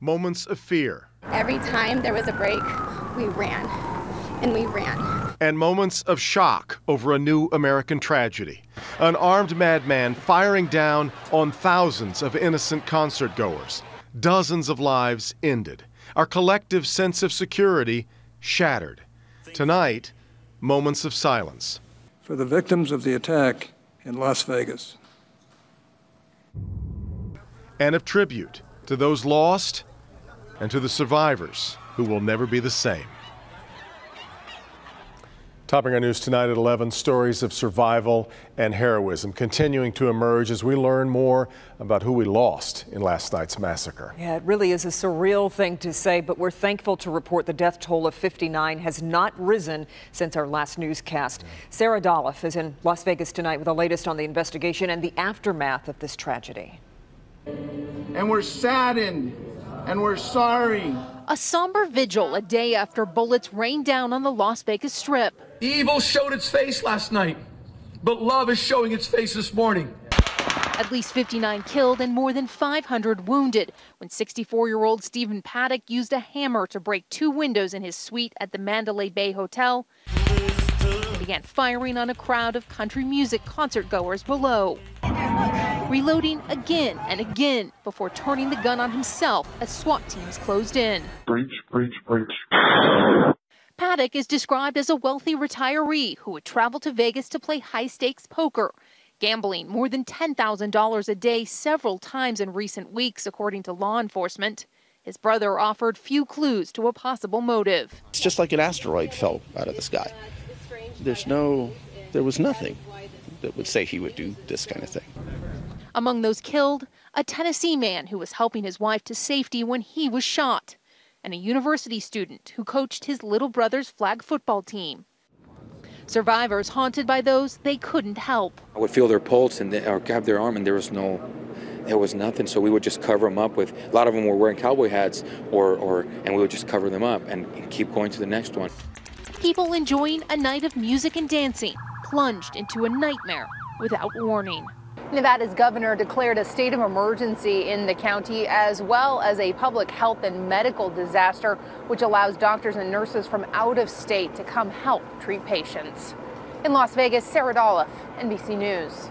moments of fear. Every time there was a break, we ran and we ran. And moments of shock over a new American tragedy. An armed madman firing down on thousands of innocent concertgoers. Dozens of lives ended. Our collective sense of security shattered. Tonight, moments of silence. For the victims of the attack in Las Vegas. And of tribute to those lost and to the survivors who will never be the same. Topping our news tonight at 11, stories of survival and heroism continuing to emerge as we learn more about who we lost in last night's massacre. Yeah, it really is a surreal thing to say, but we're thankful to report the death toll of 59 has not risen since our last newscast. Sarah Dolph is in Las Vegas tonight with the latest on the investigation and the aftermath of this tragedy. And we're saddened and we're sorry. A somber vigil a day after bullets rained down on the Las Vegas Strip. Evil showed its face last night, but love is showing its face this morning. At least 59 killed and more than 500 wounded when 64-year-old Stephen Paddock used a hammer to break 2 windows in his suite at the Mandalay Bay Hotel and began firing on a crowd of country music concertgoers below. Reloading again and again before turning the gun on himself as SWAT teams closed in. Breach, breach, breach. Paddock is described as a wealthy retiree who would travel to Vegas to play high-stakes poker, gambling more than $10,000 a day several times in recent weeks, according to law enforcement. His brother offered few clues to a possible motive. It's just like an asteroid fell out of the sky. There was nothing that would say he would do this kind of thing. Among those killed, a Tennessee man who was helping his wife to safety when he was shot, and a university student who coached his little brother's flag football team. Survivors haunted by those they couldn't help. I would feel their pulse or grab their arm, and there was nothing. So we would just cover them up with. A lot of them were wearing cowboy hats, and we would just cover them up and keep going to the next one. People enjoying a night of music and dancing plunged into a nightmare without warning. Nevada's governor declared a state of emergency in the county, as well as a public health and medical disaster, which allows doctors and nurses from out of state to come help treat patients. In Las Vegas, Sarah Dolph, NBC News.